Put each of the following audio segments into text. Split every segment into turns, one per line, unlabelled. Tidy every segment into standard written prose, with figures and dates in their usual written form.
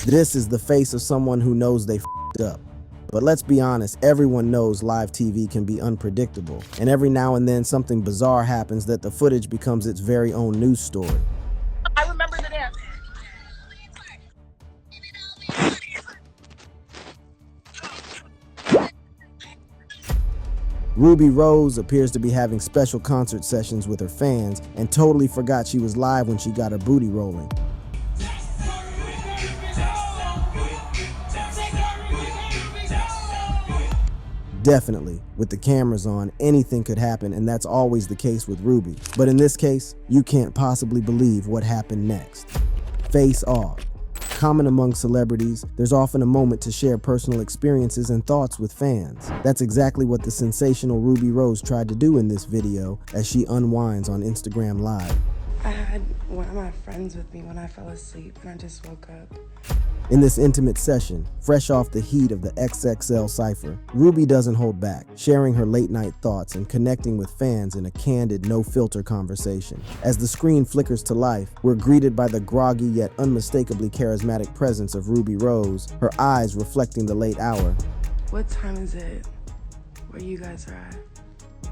This is the face of someone who knows they f***ed up. But let's be honest, everyone knows live TV can be unpredictable, and every now and then something bizarre happens that the footage becomes its very own news story.
I remember the dance.
Ruby Rose appears to be having special concert sessions with her fans and totally forgot she was live when she got her booty rolling. Definitely, with the cameras on, anything could happen, and that's always the case with Ruby. But in this case, you can't possibly believe what happened next. Face off. Common among celebrities, there's often a moment to share personal experiences and thoughts with fans. That's exactly what the sensational Ruby Rose tried to do in this video as she unwinds on Instagram Live.
I had one of my friends with me when I fell asleep and I just woke up.
In this intimate session, fresh off the heat of the XXL cypher, Ruby doesn't hold back, sharing her late-night thoughts and connecting with fans in a candid, no-filter conversation. As the screen flickers to life, we're greeted by the groggy yet unmistakably charismatic presence of Ruby Rose, her eyes reflecting the late hour.
What time is it where you guys are at?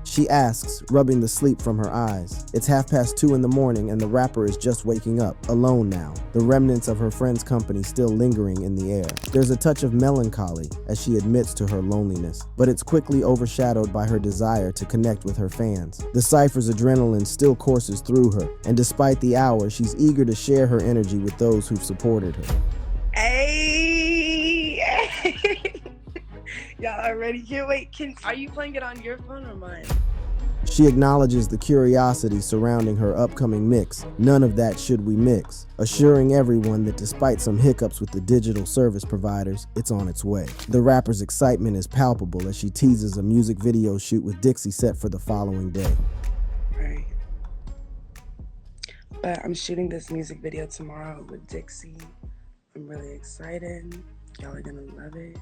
She asks, rubbing the sleep from her eyes. It's 2:30 in the morning and the rapper is just waking up, alone now, the remnants of her friend's company still lingering in the air. There's a touch of melancholy as she admits to her loneliness, but it's quickly overshadowed by her desire to connect with her fans. The cypher's adrenaline still courses through her, and despite the hour, she's eager to share her energy with those who've supported her.
Hey! Y'all already can't wait. Are you playing it on your phone or mine?
She acknowledges the curiosity surrounding her upcoming mix. None of that should we mix, assuring everyone that despite some hiccups with the digital service providers, it's on its way. The rapper's excitement is palpable as she teases a music video shoot with Dixie set for the following day.
Right. But I'm shooting this music video tomorrow with Dixie. I'm really excited. Y'all are gonna love it.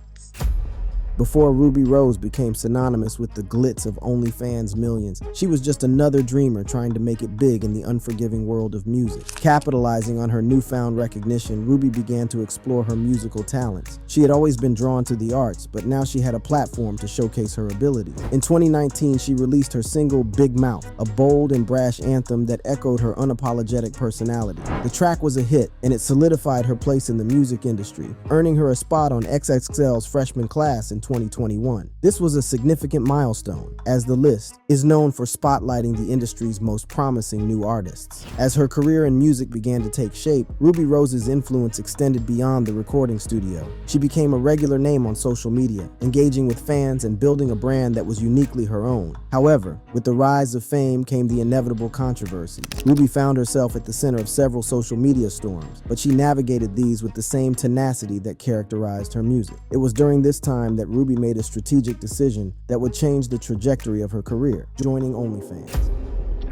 Before Ruby Rose became synonymous with the glitz of OnlyFans millions, she was just another dreamer trying to make it big in the unforgiving world of music. Capitalizing on her newfound recognition, Ruby began to explore her musical talents. She had always been drawn to the arts, but now she had a platform to showcase her abilities. In 2019, she released her single Big Mouth, a bold and brash anthem that echoed her unapologetic personality. The track was a hit, and it solidified her place in the music industry, earning her a spot on XXL's freshman class in 2021. This was a significant milestone, as the list is known for spotlighting the industry's most promising new artists. As her career in music began to take shape, Ruby Rose's influence extended beyond the recording studio. She became a regular name on social media, engaging with fans and building a brand that was uniquely her own. However, with the rise of fame came the inevitable controversies. Ruby found herself at the center of several social media storms, but she navigated these with the same tenacity that characterized her music. It was during this time that Ruby made a strategic decision that would change the trajectory of her career, joining OnlyFans.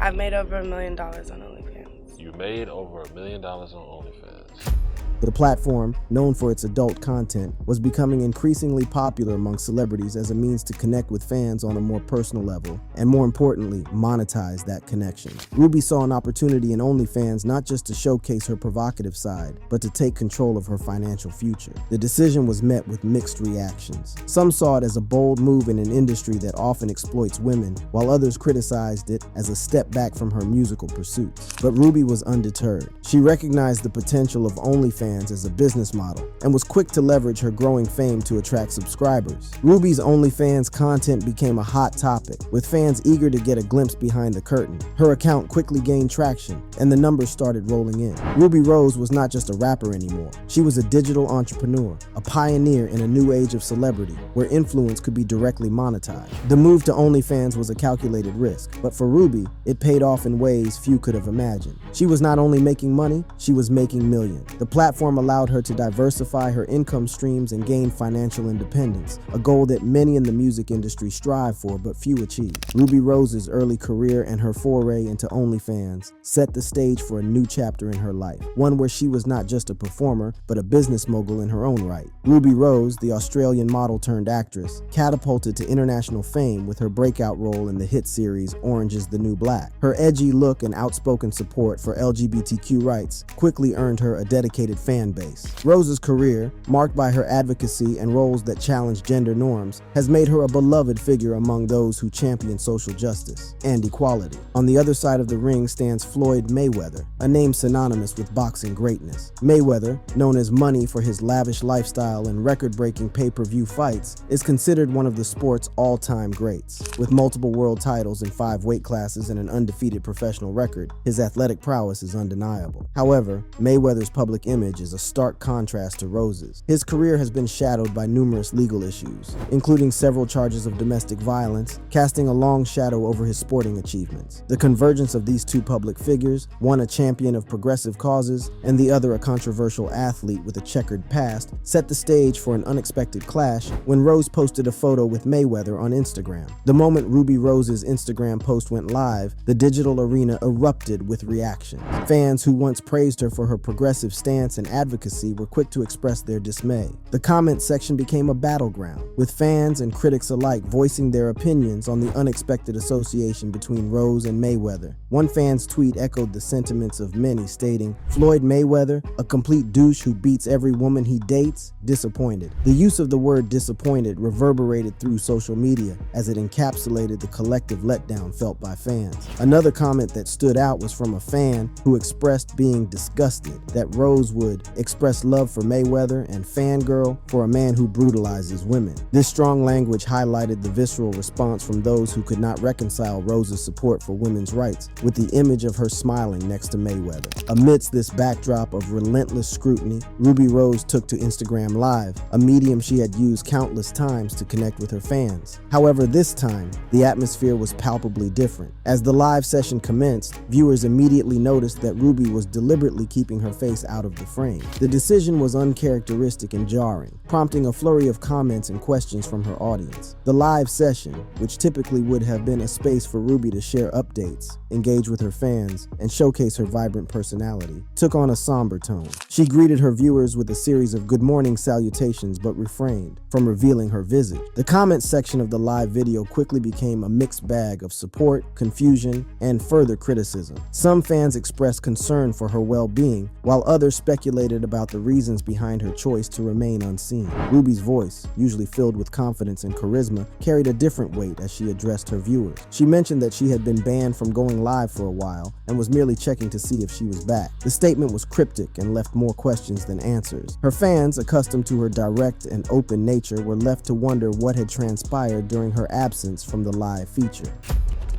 I've made over $1 million on OnlyFans.
You made over $1 million on OnlyFans.
The platform, known for its adult content, was becoming increasingly popular among celebrities as a means to connect with fans on a more personal level, and more importantly, monetize that connection. Ruby saw an opportunity in OnlyFans not just to showcase her provocative side, but to take control of her financial future. The decision was met with mixed reactions. Some saw it as a bold move in an industry that often exploits women, while others criticized it as a step back from her musical pursuits. But Ruby was undeterred. She recognized the potential of OnlyFans as a business model and was quick to leverage her growing fame to attract subscribers. Ruby's OnlyFans content became a hot topic, with fans eager to get a glimpse behind the curtain. Her account quickly gained traction, and the numbers started rolling in. Ruby Rose was not just a rapper anymore. She was a digital entrepreneur, a pioneer in a new age of celebrity, where influence could be directly monetized. The move to OnlyFans was a calculated risk, but for Ruby, it paid off in ways few could have imagined. She was not only making money, she was making millions. The platform allowed her to diversify her income streams and gain financial independence, a goal that many in the music industry strive for but few achieve. Ruby Rose's early career and her foray into OnlyFans set the stage for a new chapter in her life, one where she was not just a performer, but a business mogul in her own right. Ruby Rose, the Australian model turned actress, catapulted to international fame with her breakout role in the hit series Orange is the New Black. Her edgy look and outspoken support for LGBTQ rights quickly earned her a dedicated fan base. Rose's career, marked by her advocacy and roles that challenge gender norms, has made her a beloved figure among those who champion social justice and equality. On the other side of the ring stands Floyd Mayweather, a name synonymous with boxing greatness. Mayweather, known as Money for his lavish lifestyle and record-breaking pay-per-view fights, is considered one of the sport's all-time greats. With multiple world titles in 5 weight classes and an undefeated professional record, his athletic prowess is undeniable. However, Mayweather's public image is a stark contrast to Rose's. His career has been shadowed by numerous legal issues, including several charges of domestic violence, casting a long shadow over his sporting achievements. The convergence of these two public figures, one a champion of progressive causes and the other a controversial athlete with a checkered past, set the stage for an unexpected clash when Rose posted a photo with Mayweather on Instagram. The moment Ruby Rose's Instagram post went live, the digital arena erupted with reactions. Fans who once praised her for her progressive stance and advocacy were quick to express their dismay. The comment section became a battleground, with fans and critics alike voicing their opinions on the unexpected association between Rose and Mayweather. One fan's tweet echoed the sentiments of many, stating, "Floyd Mayweather, a complete douche who beats every woman he dates, disappointed." The use of the word disappointed reverberated through social media as it encapsulated the collective letdown felt by fans. Another comment that stood out was from a fan who expressed being disgusted that Rose would express love for Mayweather and fangirl for a man who brutalizes women. This strong language highlighted the visceral response from those who could not reconcile Rose's support for women's rights with the image of her smiling next to Mayweather. Amidst this backdrop of relentless scrutiny, Ruby Rose took to Instagram Live, a medium she had used countless times to connect with her fans. However, this time, the atmosphere was palpably different. As the live session commenced, viewers immediately noticed that Ruby was deliberately keeping her face out of the frame. The decision was uncharacteristic and jarring, prompting a flurry of comments and questions from her audience. The live session, which typically would have been a space for Ruby to share updates, engage with her fans, and showcase her vibrant personality, took on a somber tone. She greeted her viewers with a series of good morning salutations but refrained from revealing her visage. The comments section of the live video quickly became a mixed bag of support, confusion, and further criticism. Some fans expressed concern for her well-being, while others speculated about the reasons behind her choice to remain unseen. Ruby's voice, usually filled with confidence and charisma, carried a different weight as she addressed her viewers. She mentioned that she had been banned from going live for a while and was merely checking to see if she was back. The statement was cryptic and left more questions than answers. Her fans, accustomed to her direct and open nature, were left to wonder what had transpired during her absence from the live feature.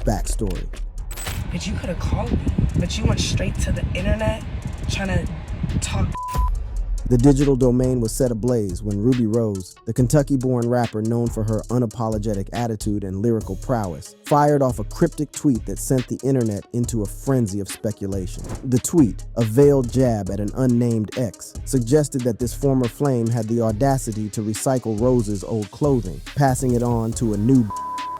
Backstory.
Bitch, you could have called me, but you went straight to the internet trying to talk.
The digital domain was set ablaze when Ruby Rose, the Kentucky-born rapper known for her unapologetic attitude and lyrical prowess, fired off a cryptic tweet that sent the internet into a frenzy of speculation. The tweet, a veiled jab at an unnamed ex, suggested that this former flame had the audacity to recycle Rose's old clothing, passing it on to a new.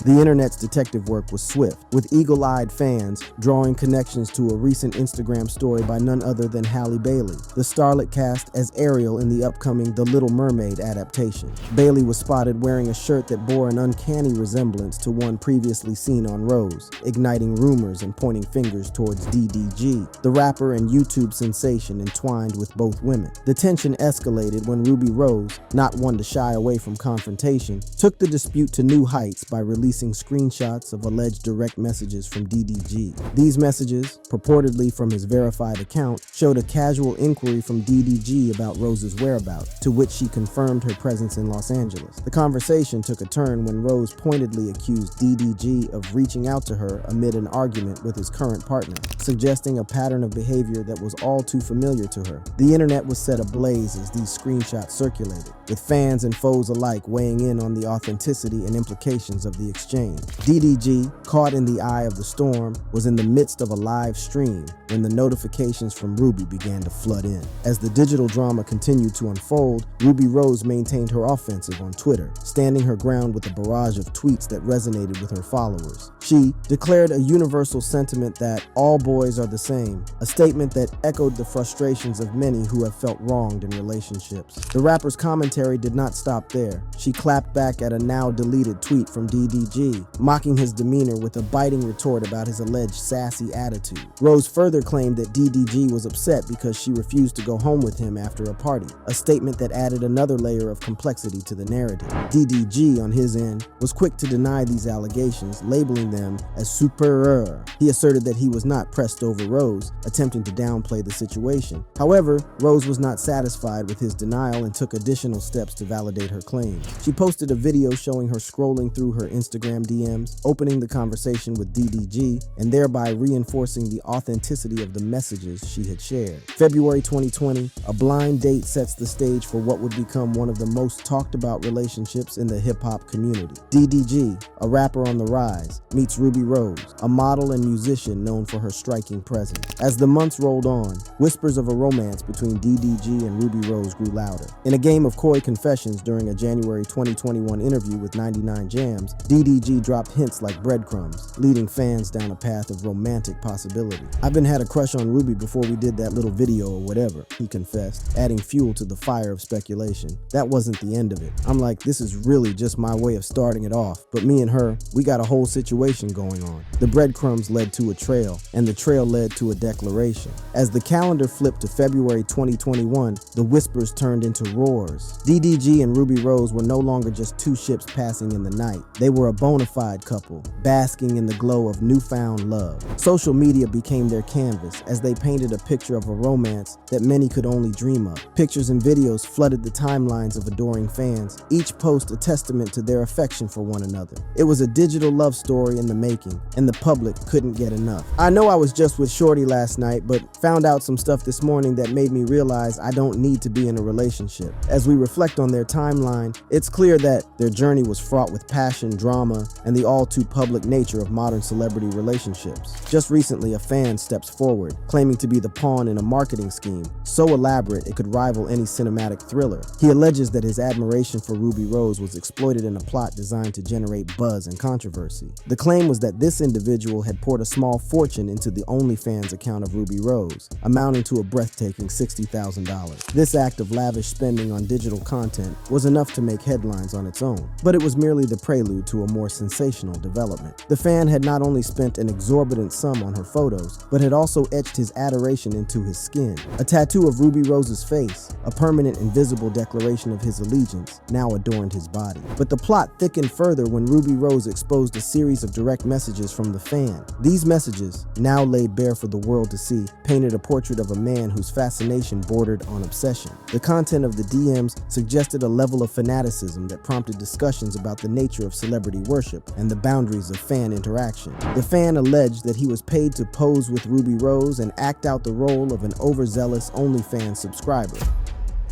The internet's detective work was swift, with eagle-eyed fans drawing connections to a recent Instagram story by none other than Halle Bailey, the starlet cast as Ariel in the upcoming The Little Mermaid adaptation. Bailey was spotted wearing a shirt that bore an uncanny resemblance to one previously seen on Rose, igniting rumors and pointing fingers towards DDG, the rapper and YouTube sensation entwined with both women. The tension escalated when Ruby Rose, not one to shy away from confrontation, took the dispute to new heights by releasing screenshots of alleged direct messages from DDG. These messages, purportedly from his verified account, showed a casual inquiry from DDG about Rose's whereabouts, to which she confirmed her presence in Los Angeles. The conversation took a turn when Rose pointedly accused DDG of reaching out to her amid an argument with his current partner, suggesting a pattern of behavior that was all too familiar to her. The internet was set ablaze as these screenshots circulated, with fans and foes alike weighing in on the authenticity and implications of the exchange. DDG, caught in the eye of the storm, was in the midst of a live stream when the notifications from Ruby began to flood in. As the digital drama continued to unfold, Ruby Rose maintained her offensive on Twitter, standing her ground with a barrage of tweets that resonated with her followers. She declared a universal sentiment that all boys are the same, a statement that echoed the frustrations of many who have felt wronged in relationships. The rapper's commentary did not stop there. She clapped back at a now deleted tweet from DDG DDG, mocking his demeanor with a biting retort about his alleged sassy attitude. Rose further claimed that DDG was upset because she refused to go home with him after a party, a statement that added another layer of complexity to the narrative. DDG, on his end, was quick to deny these allegations, labeling them as superior. He asserted that he was not pressed over Rose, attempting to downplay the situation. However, Rose was not satisfied with his denial and took additional steps to validate her claims. She posted a video showing her scrolling through her Instagram DMs, opening the conversation with DDG, and thereby reinforcing the authenticity of the messages she had shared. February 2020, a blind date sets the stage for what would become one of the most talked about relationships in the hip-hop community. DDG, a rapper on the rise, meets Rubi Rose, a model and musician known for her striking presence. As the months rolled on, whispers of a romance between DDG and Rubi Rose grew louder. In a game of coy confessions during a January 2021 interview with 99 Jams, DDG dropped hints like breadcrumbs, leading fans down a path of romantic possibility. "I've been had a crush on Ruby before we did that little video or whatever," he confessed, adding fuel to the fire of speculation. "That wasn't the end of it. I'm like, this is really just my way of starting it off, but me and her, we got a whole situation going on." The breadcrumbs led to a trail, and the trail led to a declaration. As the calendar flipped to February 2021, the whispers turned into roars. DDG and Rubi Rose were no longer just two ships passing in the night. They were a bona fide couple, basking in the glow of newfound love. Social media became their canvas as they painted a picture of a romance that many could only dream of. Pictures and videos flooded the timelines of adoring fans, each post a testament to their affection for one another. It was a digital love story in the making, and the public couldn't get enough. "I know I was just with Shorty last night, but found out some stuff this morning that made me realize I don't need to be in a relationship." As we reflect on their timeline, it's clear that their journey was fraught with passion, drama, and the all too public nature of modern celebrity relationships. Just recently, a fan steps forward, claiming to be the pawn in a marketing scheme so elaborate it could rival any cinematic thriller. He alleges that his admiration for Rubi Rose was exploited in a plot designed to generate buzz and controversy. The claim was that this individual had poured a small fortune into the OnlyFans account of Rubi Rose, amounting to a breathtaking $60,000. This act of lavish spending on digital content was enough to make headlines on its own, but it was merely the prelude to a more sensational development. The fan had not only spent an exorbitant sum on her photos, but had also etched his adoration into his skin. A tattoo of Rubi Rose's face, a permanent invisible declaration of his allegiance, now adorned his body. But the plot thickened further when Rubi Rose exposed a series of direct messages from the fan. These messages, now laid bare for the world to see, painted a portrait of a man whose fascination bordered on obsession. The content of the DMs suggested a level of fanaticism that prompted discussions about the nature of celebrity worship and the boundaries of fan interaction. The fan alleged that he was paid to pose with Rubi Rose and act out the role of an overzealous OnlyFans subscriber.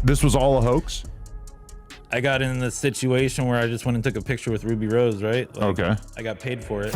This was all a hoax?
I got in this situation where I just went and took a picture with Rubi Rose, right?
Okay.
I got paid for it.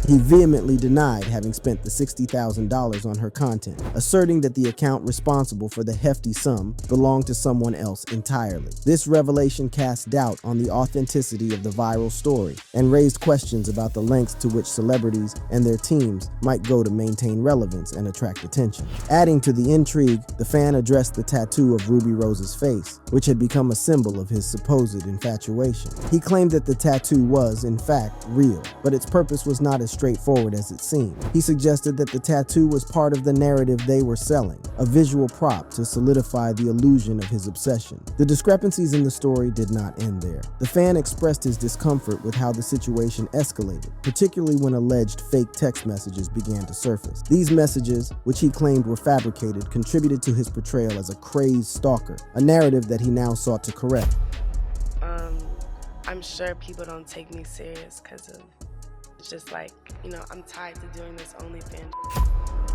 He vehemently denied having spent the $60,000 on her content, asserting that the account responsible for the hefty sum belonged to someone else entirely. This revelation cast doubt on the authenticity of the viral story and raised questions about the lengths to which celebrities and their teams might go to maintain relevance and attract attention. Adding to the intrigue, the fan addressed the tattoo of Rubi Rose's face, which had become a symbol of his supposed infatuation. He claimed that the tattoo was, in fact, real, but its purpose was not as straightforward as it seemed. He suggested that the tattoo was part of the narrative they were selling, a visual prop to solidify the illusion of his obsession. The discrepancies in the story did not end there. The fan expressed his discomfort with how the situation escalated, particularly when alleged fake text messages began to surface. These messages, which he claimed were fabricated, contributed to his portrayal as a crazed stalker, a narrative that he now sought to correct.
I'm sure people don't take me serious because of, it's just like, I'm tied to doing this OnlyFans.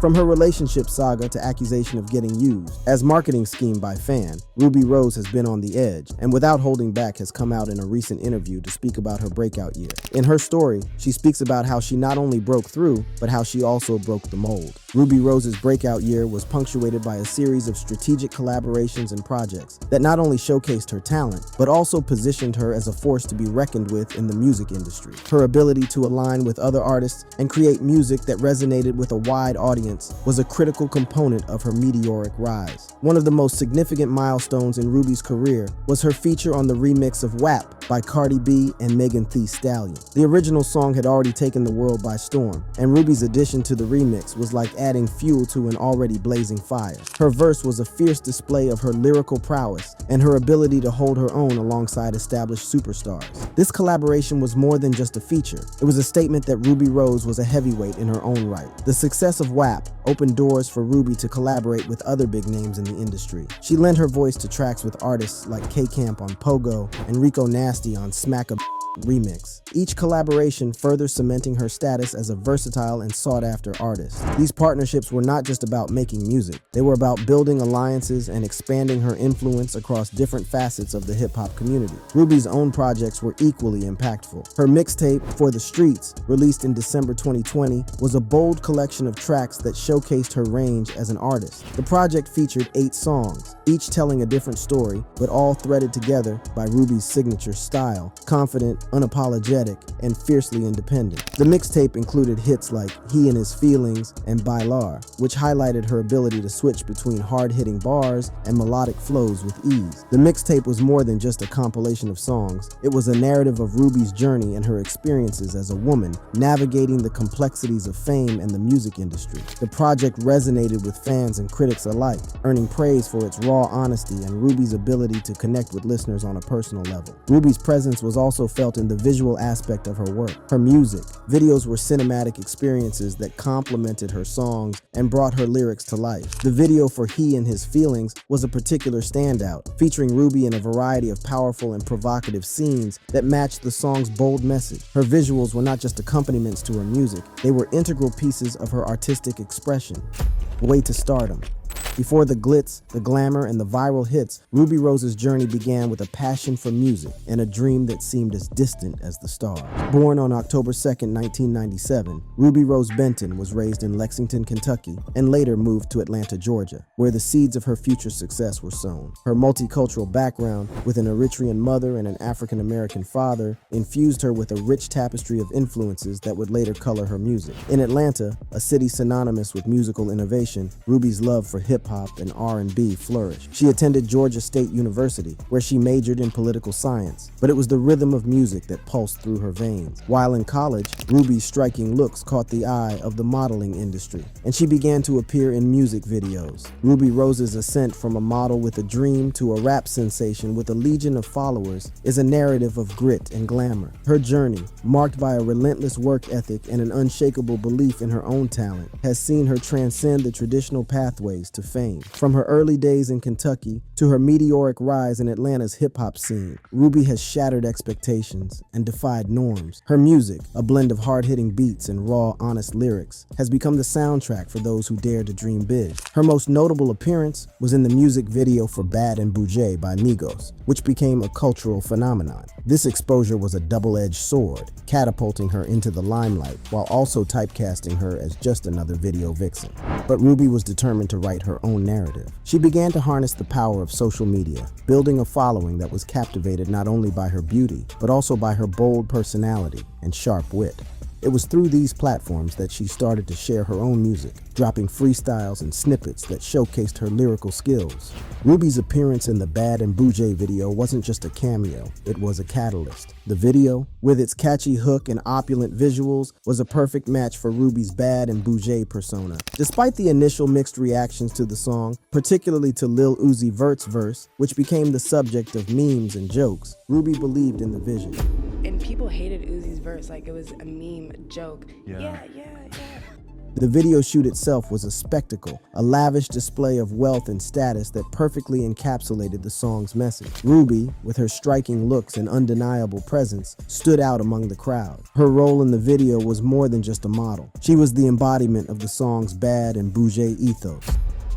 From her relationship saga to accusation of getting used as marketing scheme by fan, Rubi Rose has been on the edge, and without holding back has come out in a recent interview to speak about her breakout year. In her story, she speaks about how she not only broke through, but how she also broke the mold. Rubi Rose's breakout year was punctuated by a series of strategic collaborations and projects that not only showcased her talent, but also positioned her as a force to be reckoned with in the music industry. Her ability to align with other artists and create music that resonated with a wide audience audience was a critical component of her meteoric rise. One of the most significant milestones in Ruby's career was her feature on the remix of WAP by Cardi B and Megan Thee Stallion. The original song had already taken the world by storm, and Ruby's addition to the remix was like adding fuel to an already blazing fire. Her verse was a fierce display of her lyrical prowess and her ability to hold her own alongside established superstars. This collaboration was more than just a feature. It was a statement that Ruby Rose was a heavyweight in her own right. The success of WAP opened doors for Ruby to collaborate with other big names in the industry. She lent her voice to tracks with artists like K-Camp on Pogo and Rico Nasty on Smack a remix, each collaboration further cementing her status as a versatile and sought-after artist. These partnerships were not just about making music, they were about building alliances and expanding her influence across different facets of the hip-hop community. Ruby's own projects were equally impactful. Her mixtape, For the Streets, released in December 2020, was a bold collection of tracks that showcased her range as an artist. The project featured 8 songs, each telling a different story, but all threaded together by Ruby's signature style, confident, unapologetic, and fiercely independent. The mixtape included hits like He and His Feelings and Bailar, which highlighted her ability to switch between hard-hitting bars and melodic flows with ease. The mixtape was more than just a compilation of songs. It was a narrative of Ruby's journey and her experiences as a woman navigating the complexities of fame and the music industry. The project resonated with fans and critics alike, earning praise for its raw honesty and Ruby's ability to connect with listeners on a personal level. Ruby's presence was also felt in the visual aspect of her work. Her music, videos were cinematic experiences that complemented her songs and brought her lyrics to life. The video for He and His Feelings was a particular standout, featuring Ruby in a variety of powerful and provocative scenes that matched the song's bold message. Her visuals were not just accompaniments to her music, they were integral pieces of her artistic expression. Way to stardom. Before the glitz, the glamour, and the viral hits, Ruby Rose's journey began with a passion for music and a dream that seemed as distant as the stars. Born on October 2, 1997, Ruby Rose Benton was raised in Lexington, Kentucky, and later moved to Atlanta, Georgia, where the seeds of her future success were sown. Her multicultural background, with an Eritrean mother and an African-American father, infused her with a rich tapestry of influences that would later color her music. In Atlanta, a city synonymous with musical innovation, Ruby's love for hip-hop and R&B flourished. She attended Georgia State University, where she majored in political science, but it was the rhythm of music that pulsed through her veins. While in college, Ruby's striking looks caught the eye of the modeling industry, and she began to appear in music videos. Ruby Rose's ascent from a model with a dream to a rap sensation with a legion of followers is a narrative of grit and glamour. Her journey, marked by a relentless work ethic and an unshakable belief in her own talent, has seen her transcend the traditional pathways to fame. From her early days in Kentucky to her meteoric rise in Atlanta's hip-hop scene, Ruby has shattered expectations and defied norms. Her music, a blend of hard-hitting beats and raw, honest lyrics, has become the soundtrack for those who dare to dream big. Her most notable appearance was in the music video for Bad and Boujee by Migos, which became a cultural phenomenon. This exposure was a double-edged sword, catapulting her into the limelight while also typecasting her as just another video vixen. But Ruby was determined to write her own narrative. She began to harness the power of social media, building a following that was captivated not only by her beauty, but also by her bold personality and sharp wit. It was through these platforms that she started to share her own music, dropping freestyles and snippets that showcased her lyrical skills. Ruby's appearance in the Bad and Boujee video wasn't just a cameo, it was a catalyst. The video, with its catchy hook and opulent visuals, was a perfect match for Ruby's Bad and Boujee persona. Despite the initial mixed reactions to the song, particularly to Lil Uzi Vert's verse, which became the subject of memes and jokes, Ruby believed in the vision.
And people hated Uzi's verse, like it was a meme, a joke. Yeah.
The video shoot itself was a spectacle, a lavish display of wealth and status that perfectly encapsulated the song's message. Ruby, with her striking looks and undeniable presence, stood out among the crowd. Her role in the video was more than just a model. She was the embodiment of the song's Bad and Boujee ethos.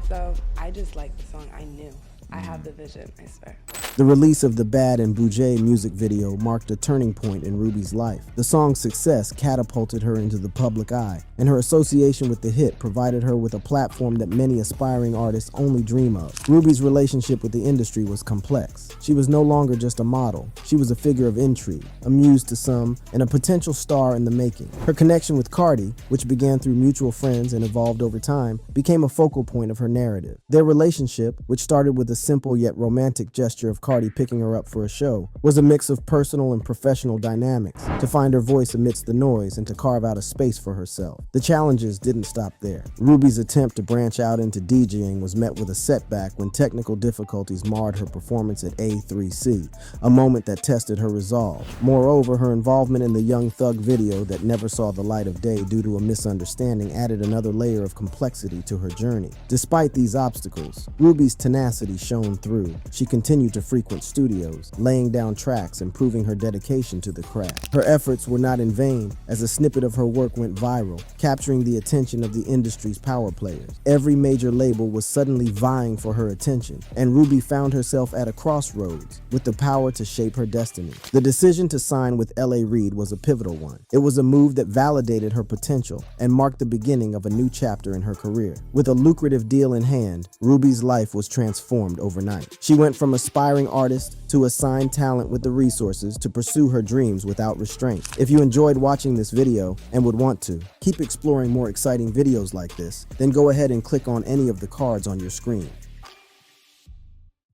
So I just liked the song. I knew. I have the vision, I swear.
The release of the Bad and Boujee music video marked a turning point in Ruby's life. The song's success catapulted her into the public eye, and her association with the hit provided her with a platform that many aspiring artists only dream of. Ruby's relationship with the industry was complex. She was no longer just a model. She was a figure of intrigue, a muse to some, and a potential star in the making. Her connection with Cardi, which began through mutual friends and evolved over time, became a focal point of her narrative. Their relationship, which started with a simple yet romantic gesture of Cardi picking her up for a show, was a mix of personal and professional dynamics to find her voice amidst the noise and to carve out a space for herself. The challenges didn't stop there. Ruby's attempt to branch out into DJing was met with a setback when technical difficulties marred her performance at A3C, a moment that tested her resolve. Moreover, her involvement in the Young Thug video that never saw the light of day due to a misunderstanding added another layer of complexity to her journey. Despite these obstacles, Ruby's tenacity shone through. She continued to frequent studios, laying down tracks and proving her dedication to the craft. Her efforts were not in vain, as a snippet of her work went viral, capturing the attention of the industry's power players. Every major label was suddenly vying for her attention, and Ruby found herself at a crossroads with the power to shape her destiny. The decision to sign with L.A. Reid was a pivotal one. It was a move that validated her potential and marked the beginning of a new chapter in her career. With a lucrative deal in hand, Ruby's life was transformed overnight. She went from aspiring artist to a signed talent with the resources to pursue her dreams without restraint. If you enjoyed watching this video and would want to keep exploring more exciting videos like this, then go ahead and click on any of the cards on your screen.